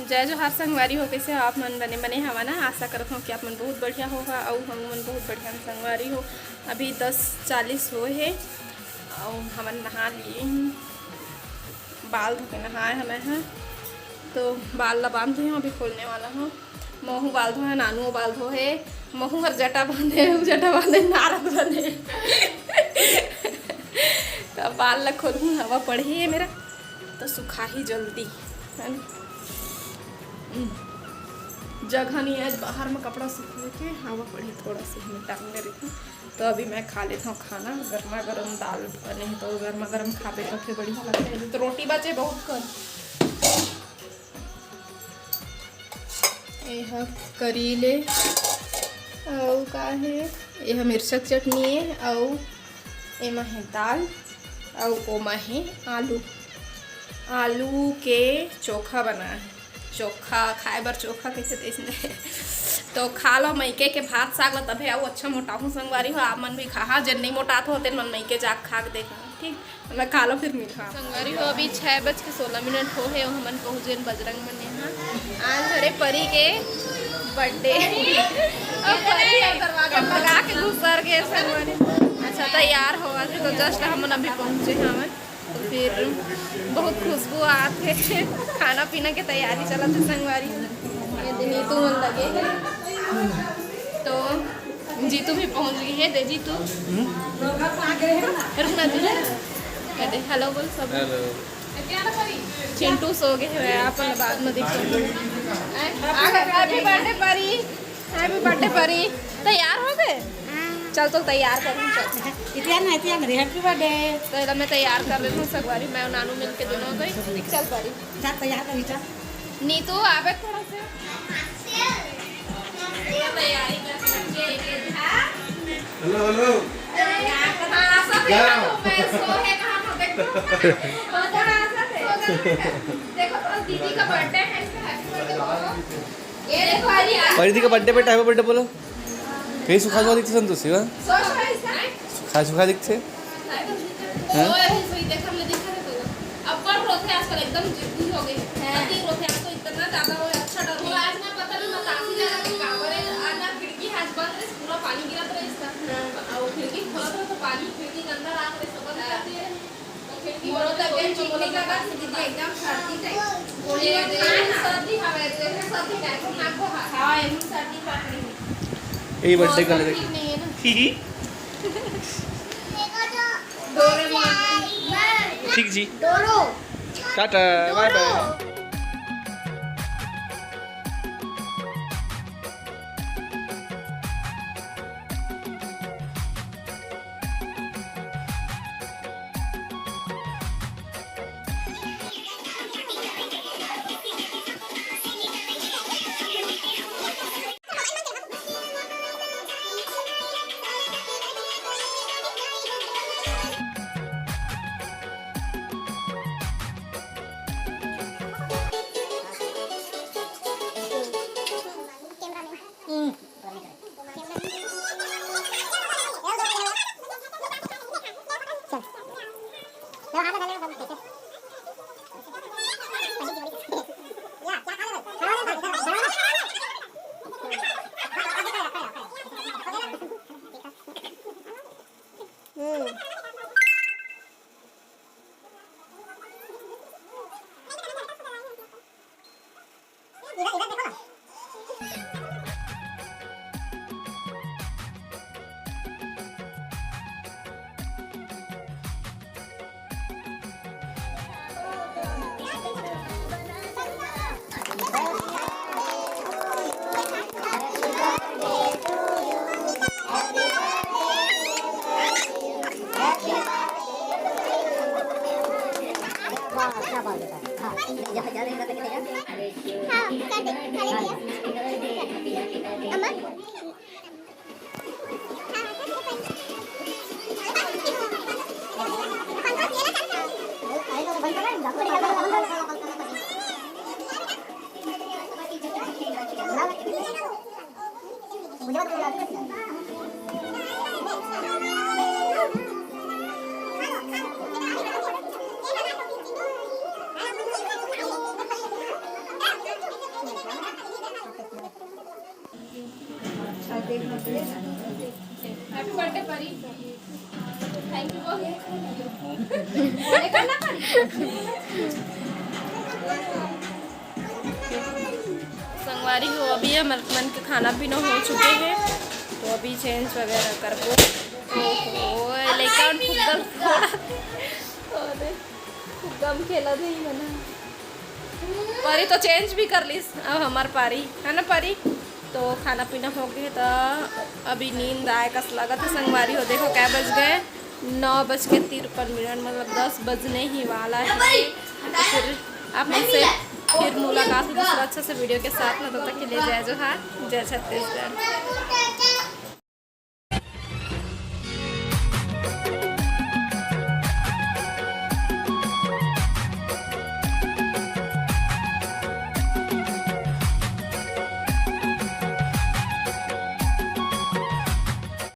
जय जोहार संगवारी हो, कैसे हो आप मन बने बने हवा ना। आशा करता हूँ कि आप मन बहुत बढ़िया होगा और हम मन बहुत बढ़िया संगवारी हो। अभी 10:40 हो है और हमन नहा लिए हैं, बाल धो के नहाए हमें हैं तो बाल ला बांध हूँ, अभी खोलने वाला हूँ। महू बाल धो है, नानू बाल धो है, महू हर जटा बांधे, जटा बांधे नारद बने तो बाल ला खोलूँ, हवा पड़ी है मेरा तो सुखा ही जल्दी है ना। जगह नहीं है बाहर में कपड़ा सूखने के, हवा पड़ी थोड़ा सी मैं टांगने रही थी। तो अभी मैं खा लेता हूँ खाना, गर्मा गर्म दाल बने तो गर्मा गर्म खावे तो फिर बढ़िया लगता है। तो रोटी बचे बहुत कर, यह करीले और का है, यह मिर्चक चटनी है और एमा है दाल और ओमा है आलू के चोखा बना है। चोखा खाए बर चोखा कैसे देसने तो खा लो मैके के भात साग लो तभी आओ अच्छा मोटा हूँ संगवारी हो। आप मन भी खा जन नहीं मोटात हो तेन मन मैके जाग खा के देखा ठीक, मैं खा लो फिर मिठा संगवारी हो। अभी 6:16 हो है, हमन पहुँच गए बजरंग मन यहाँ। आज हरे परी के बर्थडे दरवाजा लगा के घुसर गए संगवारी। अच्छा तैयार हो आज तो जस्ट हमन अभी पहुँचे हैं हमन, तो फिर बहुत खुशबू आते हैं, खाना पीना के तैयारी चला थे संगवारी। ये नीतू मन लगे है तो जीतू भी पहुंच गई है। दे जीतू रुकना दे, हेलो बोल सब। चिंटू सो गए है, आप बाद में देखो। हैप्पी बर्थडे परी, हैप्पी बर्थडे परी। तैयार हो गए? चल तो तैयार कर हैप्पी बर्थडे। तो मैं तैयार कर लेती हूँ संगवारी, मैं और नानू मिल के दोनों गई। चल परी तैयार कर नीतू आवे थोड़ा से तैयारी कर। हेलो हेलो देखो तो दीदी का बर्थडे है, ये देखो परिधि का बर्थडे पे हैप्पी बर्थडे बोलो। कहीं सुखा सुखा दिखते संतोषी वा सुखा सुखा दिखते आजकल एकदम जिद्दी हो गई है। रोते आज तो इतना ज्यादा वो अच्छा डर वो आज ना पता नहीं काफी ज्यादा कावरे आज ना खिड़की आज बंद है, पूरा पानी गिरा था इसका और खिड़की खोला था तो पानी खिड़की के अंदर आ गए सब बंद करती है तो खिड़की बोलो तो एकदम चिकनी लगा दीदी एकदम सर्दी टाइप बोले सर्दी हवे जैसे सर्दी टाइप ना को हां एम सर्दी पकड़ी यही बर्थडे का लगे नहीं है ना। ठीक जी tata bye bye. Happy birthday Pari. Thank you. संगवारी हो अभी हमारे मन के खाना पीना हो चुके हैं, तो अभी चेंज वगैरह करबो। लेकिन फुग्गम खेला नहीं मना परी तो चेंज भी कर ली अब हमार पारी है ना परी। तो खाना पीना हो गया तो अभी नींद आए कस लगा तो संगवारी हो। देखो क्या बज गए 9:53, मतलब 10 बजने ही वाला है। तो फिर आप मुझसे फिर मुलाकात दूसरा अच्छा से वीडियो के साथ ना, तब तक के लिए जय जोहार, जय छत्तीसगढ़।